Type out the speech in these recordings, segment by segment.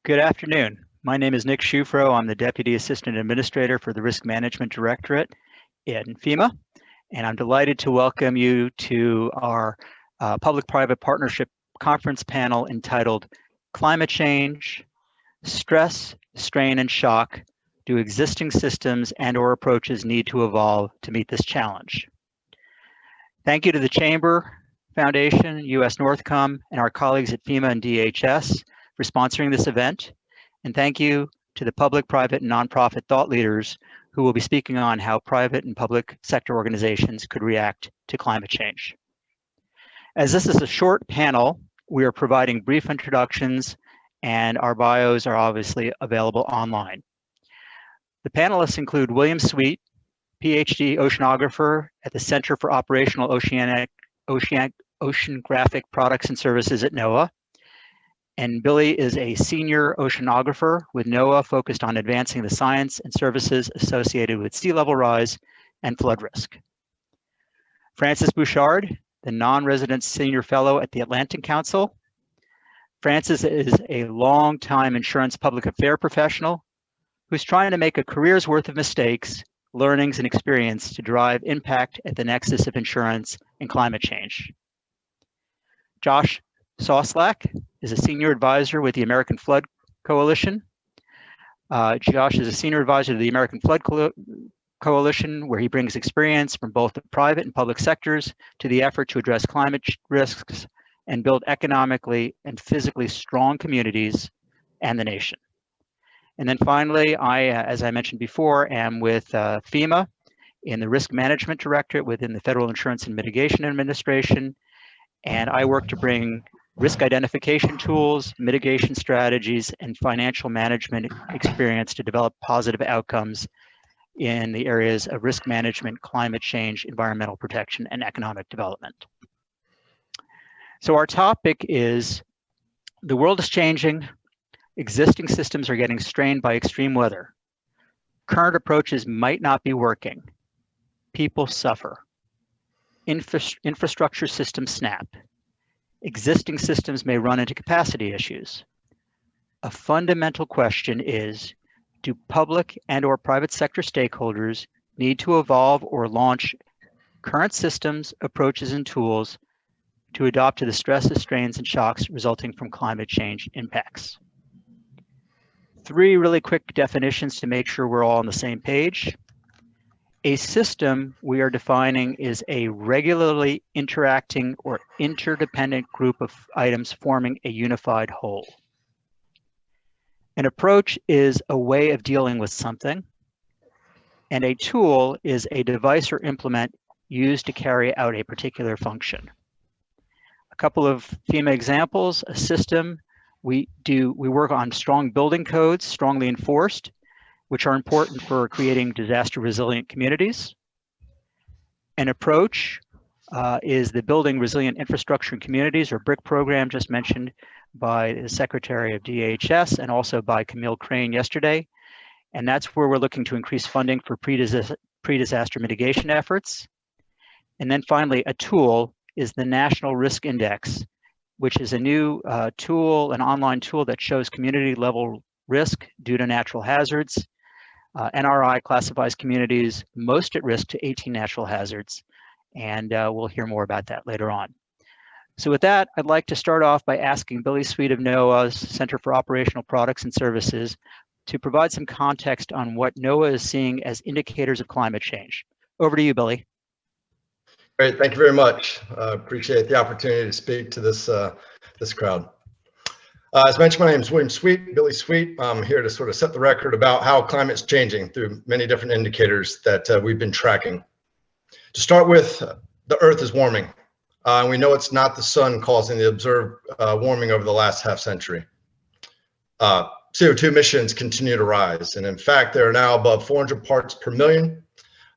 Good afternoon. My name is Nick Schufro. I'm the Deputy Assistant Administrator for the Risk Management Directorate in FEMA, and I'm delighted to welcome you to our Public-Private Partnership Conference panel entitled Climate Change, Stress, Strain, and Shock. Do existing systems and/or approaches need to evolve to meet this challenge? Thank you to the Chamber, Foundation, US Northcom, and our colleagues at FEMA and DHS for sponsoring this event. And thank you to the public, private, and nonprofit thought leaders who will be speaking on how private and public sector organizations could react to climate change. As this is a short panel, we are providing brief introductions and our bios are obviously available online. The panelists include William Sweet, PhD oceanographer at the Center for Operational Oceanographic Products and Services at NOAA. And Billy is a senior oceanographer with NOAA focused on advancing the science and services associated with sea level rise and flood risk. Francis Bouchard, the non-resident senior fellow at the Atlantic Council. Francis is a long-time insurance public affair professional who's trying to make a career's worth of mistakes, learnings, and experience to drive impact at the nexus of insurance and climate change. Josh Soslak is a senior advisor with the American Flood Coalition. Josh is a senior advisor to the American Flood Coalition, where he brings experience from both the private and public sectors to the effort to address climate risks and build economically and physically strong communities and the nation. And then finally, as I mentioned before, am with FEMA in the Risk Management Directorate within the Federal Insurance and Mitigation Administration. And I work to bring risk identification tools, mitigation strategies, and financial management experience to develop positive outcomes in the areas of risk management, climate change, environmental protection, and economic development. So our topic is, the world is changing. Existing systems are getting strained by extreme weather. Current approaches might not be working. People suffer. Infrastructure systems snap. Existing systems may run into capacity issues. A fundamental question is, do public and/or private sector stakeholders need to evolve or launch current systems, approaches, and tools to adopt to the stresses, strains, and shocks resulting from climate change impacts? Three really quick definitions to make sure we're all on the same page. A system we are defining is a regularly interacting or interdependent group of items forming a unified whole. An approach is a way of dealing with something, and a tool is a device or implement used to carry out a particular function. A couple of FEMA examples: a system, we work on strong building codes, strongly enforced, which are important for creating disaster resilient communities. An approach is the Building Resilient Infrastructure and Communities, or BRIC program, just mentioned by the Secretary of DHS and also by Camille Crane yesterday. And that's where we're looking to increase funding for pre-disaster mitigation efforts. And then finally, a tool is the National Risk Index, which is a new tool, an online tool that shows community level risk due to natural hazards. NRI classifies communities most at risk to 18 natural hazards, and we'll hear more about that later on. So with that, I'd like to start off by asking Billy Sweet of NOAA's Center for Operational Products and Services to provide some context on what NOAA is seeing as indicators of climate change. Over to you, Billy. Great, thank you very much. Appreciate the opportunity to speak to this crowd. As mentioned, my name is William Sweet, Billy Sweet. I'm here to sort of set the record about how climate's changing through many different indicators that we've been tracking. To start with, the Earth is warming. We know it's not the sun causing the observed warming over the last half century. CO2 emissions continue to rise, and in fact, they are now above 400 parts per million.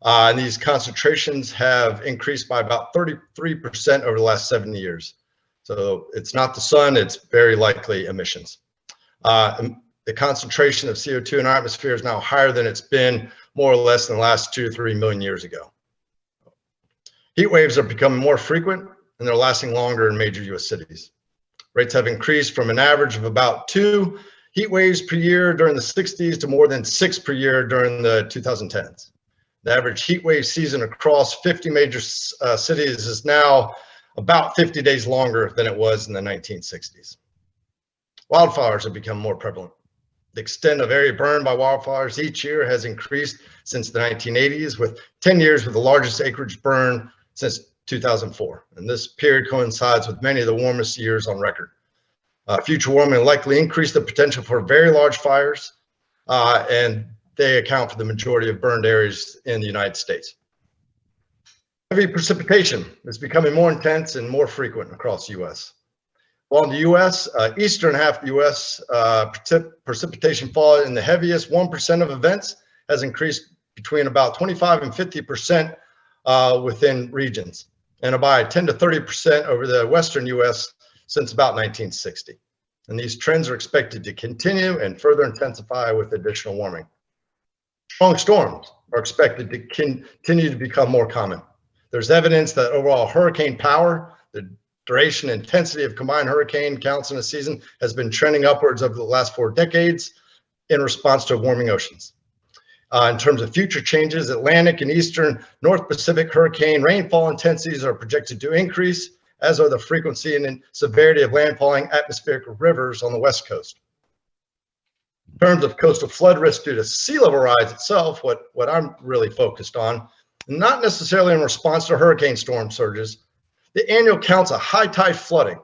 And these concentrations have increased by about 33% over the last 70 years. So it's not the sun, it's very likely emissions. The concentration of CO2 in our atmosphere is now higher than it's been more or less in the last 2 to 3 million years ago. Heat waves are becoming more frequent and they're lasting longer in major US cities. Rates have increased from an average of about 2 heat waves per year during the 60s to more than 6 per year during the 2010s. The average heat wave season across 50 major cities is now about 50 days longer than it was in the 1960s. Wildfires have become more prevalent. The extent of area burned by wildfires each year has increased since the 1980s, with 10 years with the largest acreage burn since 2004. And this period coincides with many of the warmest years on record. Future warming will likely increase the potential for very large fires, and they account for the majority of burned areas in the United States. Heavy precipitation is becoming more intense and more frequent across the U.S. While in the U.S., eastern half of the U.S., precipitation fall in the heaviest 1% of events has increased between about 25 and 50% within regions, and by 10 to 30% over the western U.S. since about 1960. And these trends are expected to continue and further intensify with additional warming. Strong storms are expected to continue to become more common. There's evidence that overall hurricane power, the duration and intensity of combined hurricane counts in a season, has been trending upwards over the last 4 decades in response to warming oceans. In terms of future changes, Atlantic and Eastern North Pacific hurricane rainfall intensities are projected to increase, as are the frequency and severity of landfalling atmospheric rivers on the West Coast. In terms of coastal flood risk due to sea level rise itself, what I'm really focused on, not necessarily in response to hurricane storm surges, the annual counts of high tide flooding,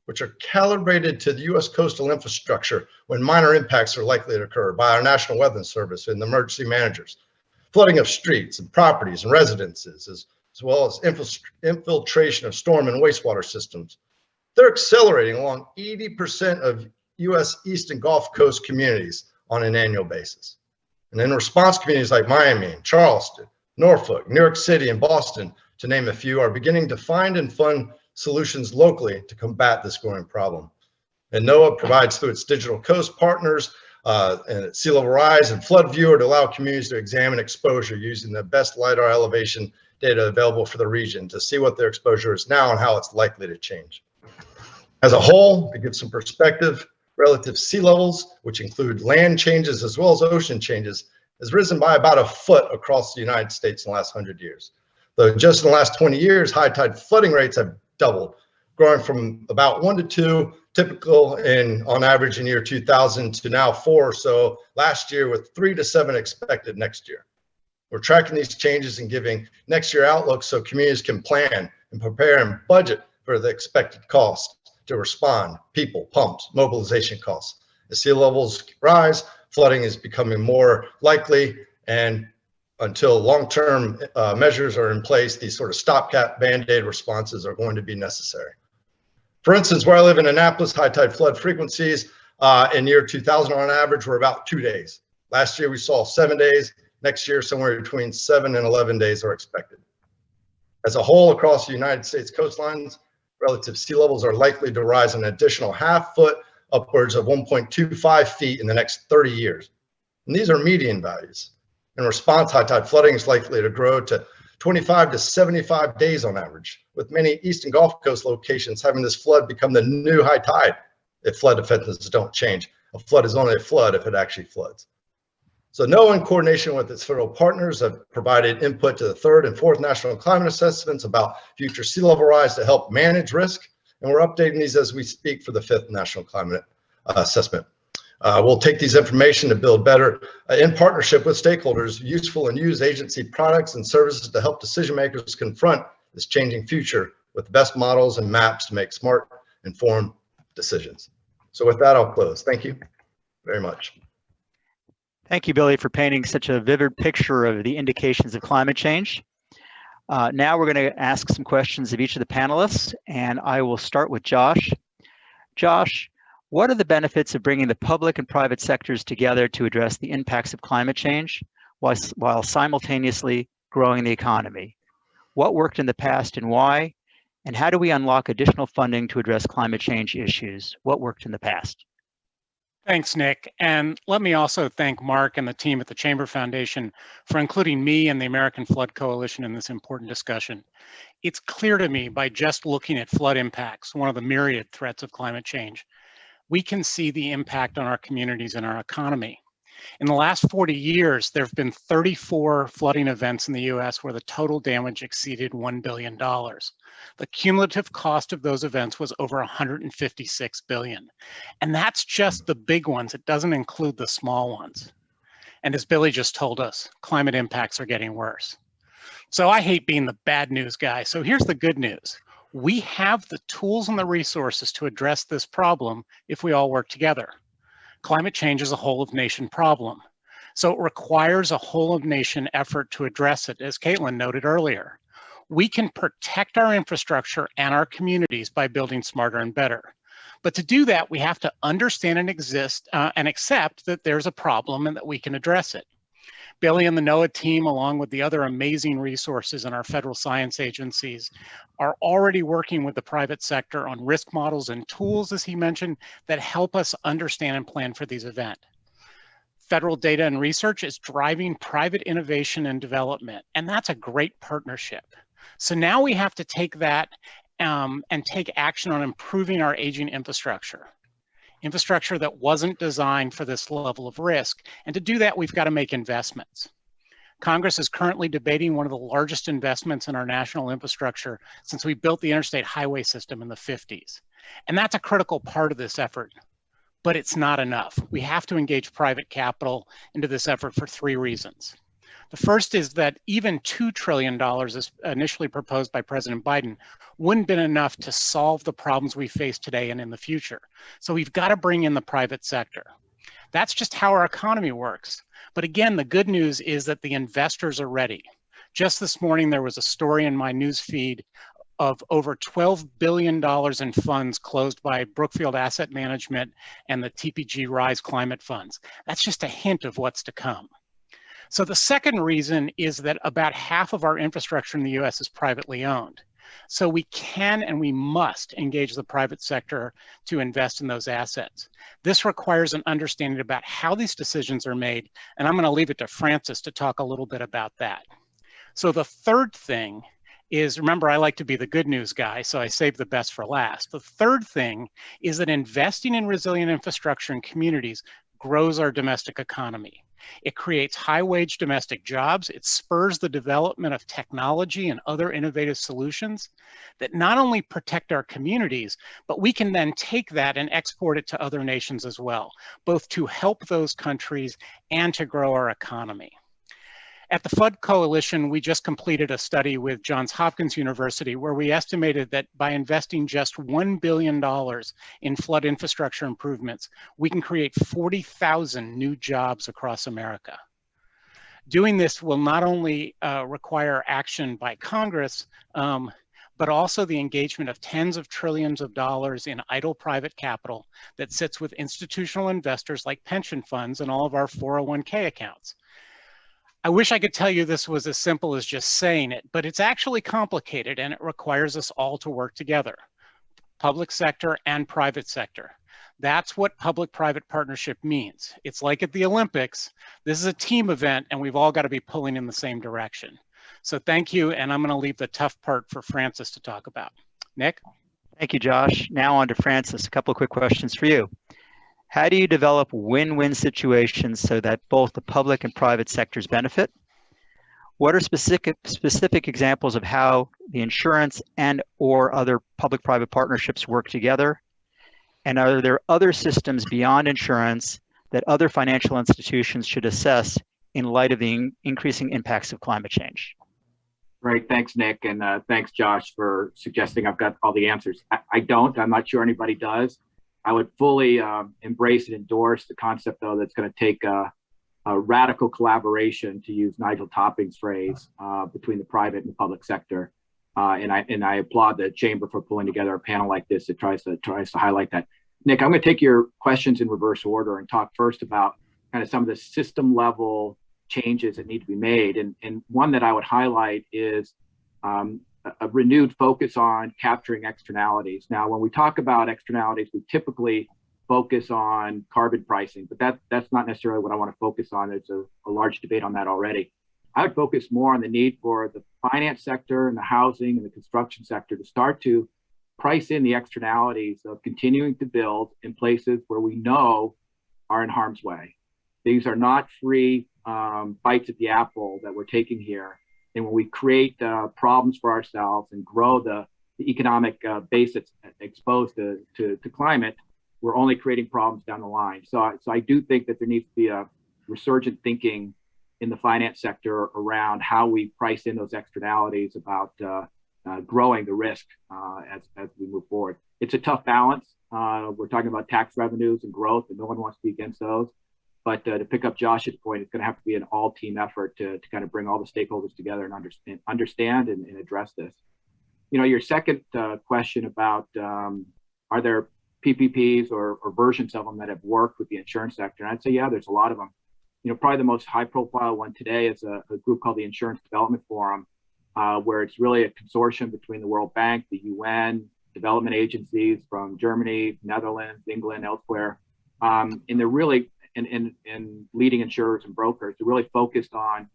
which are calibrated to the U.S. coastal infrastructure when minor impacts are likely to occur by our National Weather Service and the emergency managers. Flooding of streets and properties and residences, as well as infiltration of storm and wastewater systems. They're accelerating along 80% of U.S. East and Gulf Coast communities on an annual basis. And in response, communities like Miami, Charleston, Norfolk, New York City, and Boston, to name a few, are beginning to find and fund solutions locally to combat this growing problem. And NOAA provides through its Digital Coast partners and Sea Level Rise and Flood Viewer to allow communities to examine exposure using the best LiDAR elevation data available for the region to see what their exposure is now and how it's likely to change. As a whole, to give some perspective, relative sea levels, which include land changes as well as ocean changes, has risen by about a foot across the United States in the last 100 years. Though just in the last 20 years, high tide flooding rates have doubled, growing from about 1 to 2 typical on average in year 2000 to now 4 or so last year, with 3 to 7 expected next year. We're tracking these changes and giving next year outlooks so communities can plan and prepare and budget for the expected cost to respond: people, pumps, mobilization costs. As sea levels rise, flooding is becoming more likely, and until long-term measures are in place, these sort of stopgap Band-Aid responses are going to be necessary. For instance, where I live in Annapolis, high tide flood frequencies in year 2000 on average were about 2 days. Last year we saw 7 days. Next year, somewhere between 7 and 11 days are expected. As a whole, across the United States coastlines, relative sea levels are likely to rise an additional ½ foot, upwards of 1.25 feet in the next 30 years. And these are median values. In response, high tide flooding is likely to grow to 25 to 75 days on average, with many East and Gulf Coast locations having this flood become the new high tide if flood defenses don't change. A flood is only a flood if it actually floods. So NOAA, in coordination with its federal partners, have provided input to the 3rd and 4th national climate assessments about future sea level rise to help manage risk. And we're updating these as we speak for the 5th national climate assessment. We'll take these information to build better, in partnership with stakeholders, useful and used agency products and services to help decision makers confront this changing future with the best models and maps to make smart, informed decisions. So with that, I'll close. Thank you very much. Thank you, Billy, for painting such a vivid picture of the indications of climate change. Now we're going to ask some questions of each of the panelists, and I will start with Josh. Josh, what are the benefits of bringing the public and private sectors together to address the impacts of climate change while simultaneously growing the economy? What worked in the past and why? And how do we unlock additional funding to address climate change issues? What worked in the past? Thanks, Nick. And let me also thank Mark and the team at the Chamber Foundation for including me and the American Flood Coalition in this important discussion. It's clear to me by just looking at flood impacts, one of the myriad threats of climate change, we can see the impact on our communities and our economy. In the last 40 years, there have been 34 flooding events in the US where the total damage exceeded $1 billion. The cumulative cost of those events was over $156 billion. And that's just the big ones. It doesn't include the small ones. And as Billy just told us, climate impacts are getting worse. So I hate being the bad news guy. So here's the good news. We have the tools and the resources to address this problem if we all work together. Climate change is a whole of nation problem. So it requires a whole of nation effort to address it, as Caitlin noted earlier. We can protect our infrastructure and our communities by building smarter and better. But to do that, we have to understand and accept that there's a problem and that we can address it. Billy and the NOAA team, along with the other amazing resources in our federal science agencies, are already working with the private sector on risk models and tools, as he mentioned, that help us understand and plan for these events. Federal data and research is driving private innovation and development, and that's a great partnership. So now we have to take that and take action on improving our aging infrastructure that wasn't designed for this level of risk. And to do that, we've got to make investments. Congress is currently debating one of the largest investments in our national infrastructure since we built the interstate highway system in the 50s. And that's a critical part of this effort, but it's not enough. We have to engage private capital into this effort for 3 reasons. The first is that even $2 trillion as initially proposed by President Biden wouldn't have been enough to solve the problems we face today and in the future. So we've got to bring in the private sector. That's just how our economy works. But again, the good news is that the investors are ready. Just this morning, there was a story in my news feed of over $12 billion in funds closed by Brookfield Asset Management and the TPG Rise Climate Funds. That's just a hint of what's to come. So the second reason is that about half of our infrastructure in the US is privately owned. So we can and we must engage the private sector to invest in those assets. This requires an understanding about how these decisions are made, and I'm going to leave it to Francis to talk a little bit about that. So the third thing is, remember, I like to be the good news guy, so I save the best for last. The third thing is that investing in resilient infrastructure and communities grows our domestic economy. It creates high-wage domestic jobs. It spurs the development of technology and other innovative solutions that not only protect our communities, but we can then take that and export it to other nations as well, both to help those countries and to grow our economy. At the Flood Coalition, we just completed a study with Johns Hopkins University where we estimated that by investing just $1 billion in flood infrastructure improvements, we can create 40,000 new jobs across America. Doing this will not only require action by Congress, but also the engagement of tens of trillions of dollars in idle private capital that sits with institutional investors like pension funds and all of our 401k accounts. I wish I could tell you this was as simple as just saying it, but it's actually complicated and it requires us all to work together, public sector and private sector. That's what public-private partnership means. It's like at the Olympics. This is a team event and we've all got to be pulling in the same direction. So thank you, and I'm going to leave the tough part for Francis to talk about. Nick? Thank you, Josh. Now on to Francis. A couple of quick questions for you. How do you develop win-win situations so that both the public and private sectors benefit? What are specific examples of how the insurance and or other public-private partnerships work together? And are there other systems beyond insurance that other financial institutions should assess in light of the increasing impacts of climate change? Great, thanks, Nick, and thanks, Josh, for suggesting I've got all the answers. I don't, I'm not sure anybody does. I would fully embrace and endorse the concept, though, that's going to take a radical collaboration, to use Nigel Topping's phrase, between the private and the public sector. And I applaud the Chamber for pulling together a panel like this that tries to highlight that. Nick, I'm going to take your questions in reverse order and talk first about kind of some of the system level changes that need to be made. And one that I would highlight is a renewed focus on capturing externalities. Now, when we talk about externalities, we typically focus on carbon pricing, but that's not necessarily what I want to focus on. There's a large debate on that already. I would focus more on the need for the finance sector and the housing and the construction sector to start to price in the externalities of continuing to build in places where we know are in harm's way. These are not free bites at the apple that we're taking here. And when we create problems for ourselves and grow the economic base that's exposed to climate, we're only creating problems down the line. So I do think that there needs to be a resurgent thinking in the finance sector around how we price in those externalities about growing the risk as we move forward. It's a tough balance. We're talking about tax revenues and growth, and no one wants to be against those. But to pick up Josh's point, it's going to have to be an all-team effort to kind of bring all the stakeholders together and understand and address this. You know, your second question about are there PPPs or versions of them that have worked with the insurance sector? And I'd say, yeah, there's a lot of them. You know, probably the most high-profile one today is a group called the Insurance Development Forum, where it's really a consortium between the World Bank, the UN, development agencies from Germany, Netherlands, England, elsewhere, and they're really and leading insurers and brokers. They're really focused on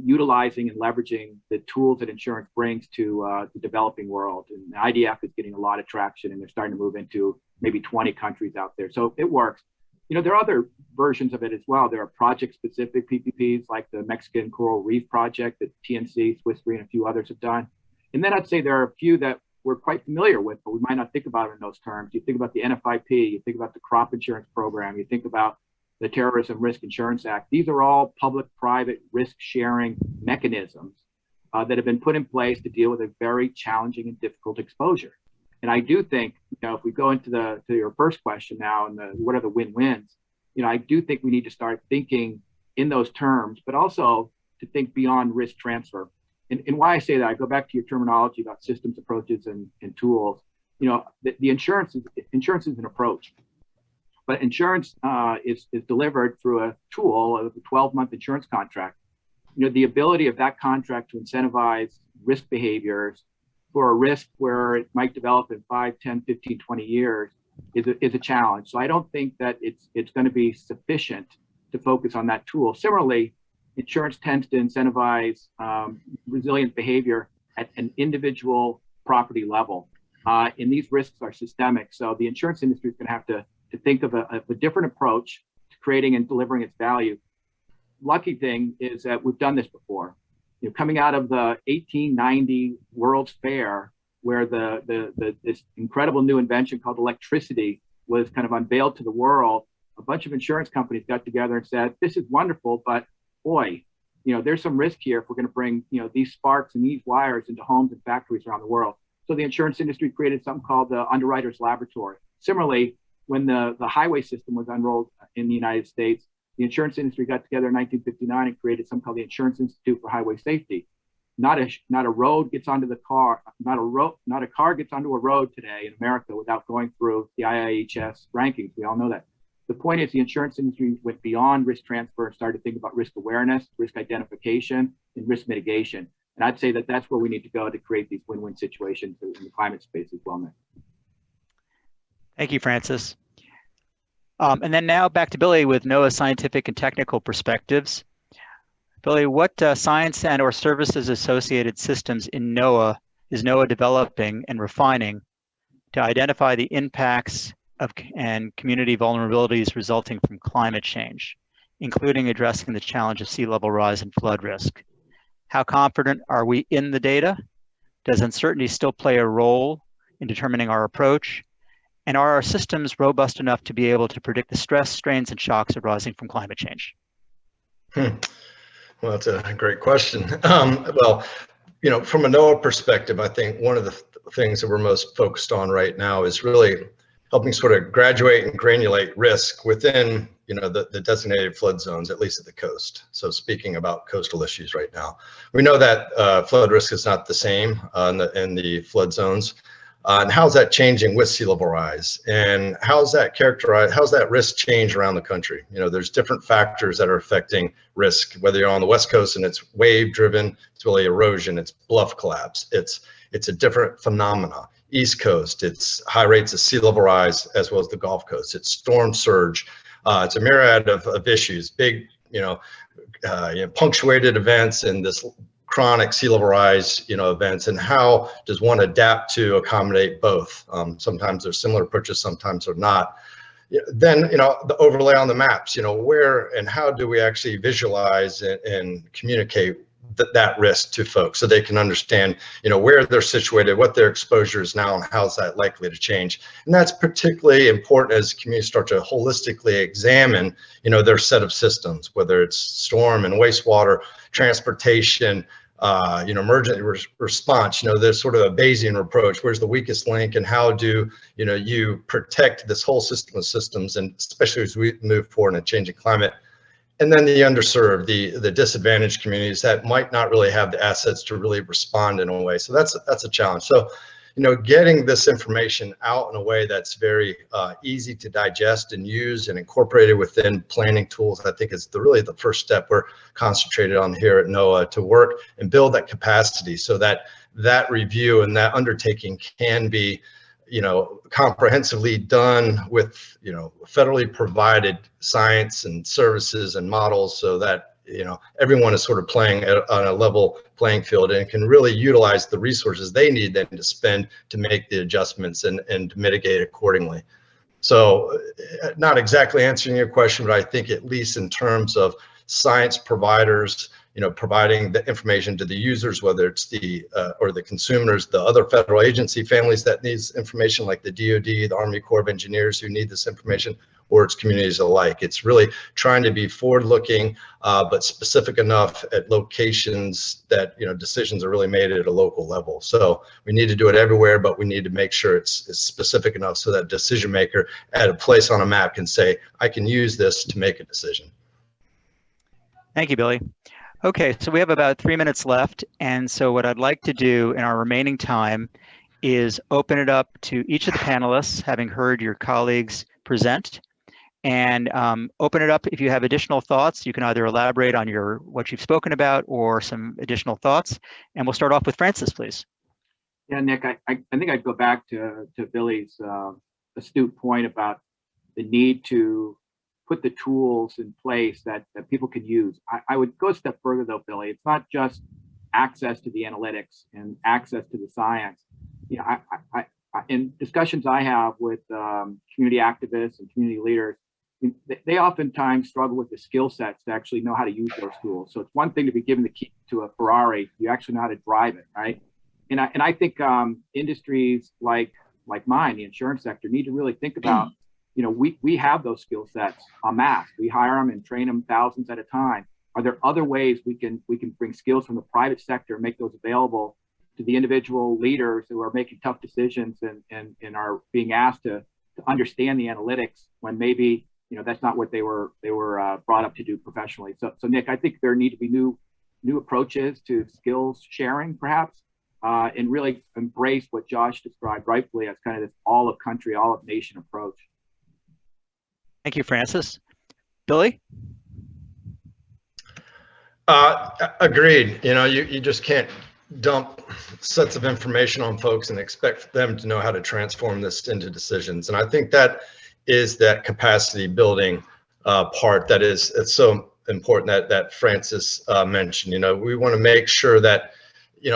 utilizing and leveraging the tools that insurance brings to the developing world. And the IDF is getting a lot of traction, and they're starting to move into maybe 20 countries out there. So it works. You know, there are other versions of it as well. There are project-specific PPPs like the Mexican Coral Reef Project that TNC, Swiss Re, and a few others have done. And then I'd say there are a few that we're quite familiar with, but we might not think about it in those terms. You think about the NFIP, you think about the crop insurance program, you think about the Terrorism Risk Insurance Act. These are all public-private risk-sharing mechanisms that have been put in place to deal with a very challenging and difficult exposure. And I do think, you know, if we go into to your first question now, and what are the win-wins, you know, I do think we need to start thinking in those terms, but also to think beyond risk transfer. And why I say that, I go back to your terminology about systems, approaches, and tools. You know, the insurance is an approach, but insurance is delivered through a tool of a 12-month insurance contract. You know, the ability of that contract to incentivize risk behaviors for a risk where it might develop in 5, 10, 15, 20 years is a challenge. So I don't think that it's going to be sufficient to focus on that tool. Similarly, insurance tends to incentivize resilient behavior at an individual property level. And these risks are systemic. So the insurance industry is going to have to think of a different approach to creating and delivering its value. Lucky thing is that we've done this before. You know, coming out of the 1890 World's Fair, where this incredible new invention called electricity was kind of unveiled to the world, a bunch of insurance companies got together and said, this is wonderful, but boy, you know, there's some risk here if we're going to bring, you know, these sparks and these wires into homes and factories around the world. So the insurance industry created something called the Underwriters Laboratory. Similarly, when the highway system was unrolled in the United States, the insurance industry got together in 1959 and created something called the Insurance Institute for Highway Safety. Not a road gets onto the car, not a car gets onto a road today in America without going through the IIHS rankings. We all know that. The point is the insurance industry went beyond risk transfer and started to think about risk awareness, risk identification, and risk mitigation. And I'd say that that's where we need to go to create these win-win situations in the climate space as well, Nick. Thank you, Francis. And then now back to Billy with NOAA's scientific and technical perspectives. Billy, what science and or services associated systems in NOAA is NOAA developing and refining to identify the impacts of and community vulnerabilities resulting from climate change, including addressing the challenge of sea level rise and flood risk? How confident are we in the data? Does uncertainty still play a role in determining our approach? And are our systems robust enough to be able to predict the stress, strains, and shocks arising from climate change? Well, that's a great question. Well, you know, from a NOAA perspective, I think one of the things that we're most focused on right now is really helping sort of graduate and granulate risk within, you know, the designated flood zones, at least at the coast. So speaking about coastal issues right now, we know that flood risk is not the same in the flood zones. And how's that changing with sea level rise? And how's that characterized? How's that risk change around the country? You know, there's different factors that are affecting risk, whether you're on the West Coast and it's wave driven, it's really erosion, it's bluff collapse, it's a different phenomena. East Coast, it's high rates of sea level rise, as well as the Gulf Coast, it's storm surge. It's a myriad of issues, big, punctuated events and this chronic sea level rise, events, and how does one adapt to accommodate both? Sometimes they're similar approaches, sometimes they're not. Then, the overlay on the maps, where and how do we actually visualize and communicate that risk to folks so they can understand, where they're situated, what their exposure is now, and how's that likely to change. And that's particularly important as communities start to holistically examine, their set of systems, whether it's storm and wastewater, transportation, emergency response. There's sort of a Bayesian approach. Where's the weakest link, and how do you protect this whole system of systems, and especially as we move forward in a changing climate. And then the underserved, the disadvantaged communities that might not really have the assets to really respond in a way. So that's a challenge. So, getting this information out in a way that's very easy to digest and use and incorporated within planning tools, I think is really the first step we're concentrated on here at NOAA, to work and build that capacity so that that review and that undertaking can be comprehensively done with, federally provided science and services and models, so that, everyone is sort of playing on a level playing field and can really utilize the resources they need then to spend to make the adjustments and mitigate accordingly. So not exactly answering your question, but I think at least in terms of science providers, providing the information to the users, whether it's the or the consumers, the other federal agency families that needs information, like the DoD, the Army Corps of Engineers who need this information, or it's communities alike. It's really trying to be forward-looking, but specific enough at locations that decisions are really made at a local level. So we need to do it everywhere, but we need to make sure it's specific enough so that decision maker at a place on a map can say, I can use this to make a decision. Thank you, Billy. Okay, so we have about 3 minutes left. And so what I'd like to do in our remaining time is open it up to each of the panelists, having heard your colleagues present, and open it up. If you have additional thoughts, you can either elaborate on what you've spoken about or some additional thoughts. And we'll start off with Francis, please. Yeah, Nick, I think I'd go back to Billy's astute point about the need to put the tools in place that people can use. I would go a step further though, Billy. It's not just access to the analytics and access to the science. In discussions I have with community activists and community leaders, they oftentimes struggle with the skill sets to actually know how to use those tools. So it's one thing to be given the key to a Ferrari, you actually know how to drive it, right? And I think industries like mine, the insurance sector, need to really think about, we have those skill sets en masse. We hire them and train them thousands at a time. Are there other ways we can bring skills from the private sector and make those available to the individual leaders who are making tough decisions and are being asked to understand the analytics when maybe that's not what they were brought up to do professionally. So Nick, I think there need to be new approaches to skills sharing, perhaps, and really embrace what Josh described rightfully as kind of this all of country, all of nation approach. Thank you, Francis. Billy? Agreed. You just can't dump sets of information on folks and expect them to know how to transform this into decisions. And I think that is that capacity building part that it's so important that Francis mentioned. We want to make sure that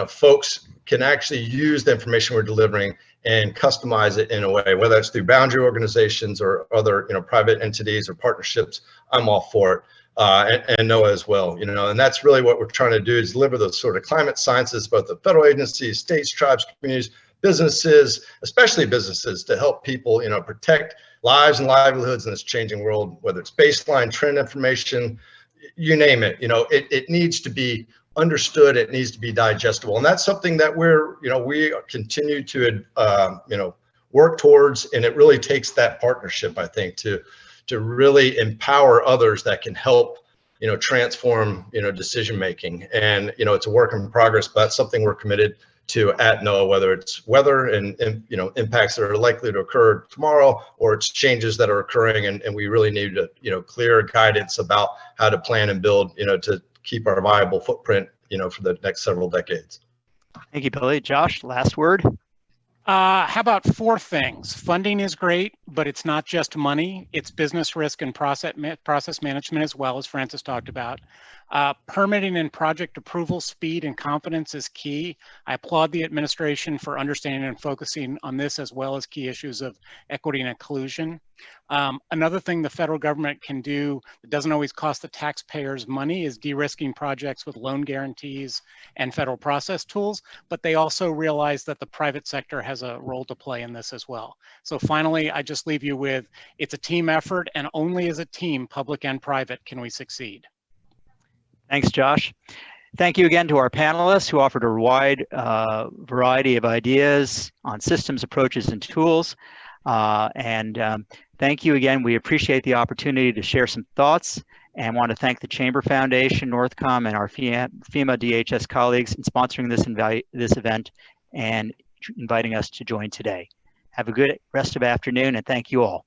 folks can actually use the information we're delivering and customize it in a way, whether it's through boundary organizations or other private entities or partnerships. I'm all for it. And NOAA as well, and that's really what we're trying to do, is deliver those sort of climate sciences, both the federal agencies, states, tribes, communities, businesses, especially businesses, to help people, protect lives and livelihoods in this changing world, whether it's baseline trend information, you name it. It needs to be understood, it needs to be digestible. And that's something that we continue to, work towards. And it really takes that partnership, I think, to really empower others that can help, transform, decision making. And, it's a work in progress, but that's something we're committed to at NOAA, whether it's weather and impacts that are likely to occur tomorrow, or it's changes that are occurring. And we really need to, clear guidance about how to plan and build, to keep our viable footprint, for the next several decades. Thank you, Billy. Josh, last word. How about 4 things? Funding is great, but it's not just money, it's business risk and process management as well, as Francis talked about. Permitting and project approval speed and confidence is key. I applaud the administration for understanding and focusing on this, as well as key issues of equity and inclusion. Another thing the federal government can do that doesn't always cost the taxpayers money is de-risking projects with loan guarantees and federal process tools, but they also realize that the private sector has a role to play in this as well. So finally, I just leave you with, it's a team effort, and only as a team, public and private, can we succeed. Thanks, Josh. Thank you again to our panelists who offered a wide variety of ideas on systems, approaches, and tools. Thank you again. We appreciate the opportunity to share some thoughts, and want to thank the Chamber Foundation, Northcom, and our FEMA DHS colleagues in sponsoring this event and inviting us to join today. Have a good rest of the afternoon, and thank you all.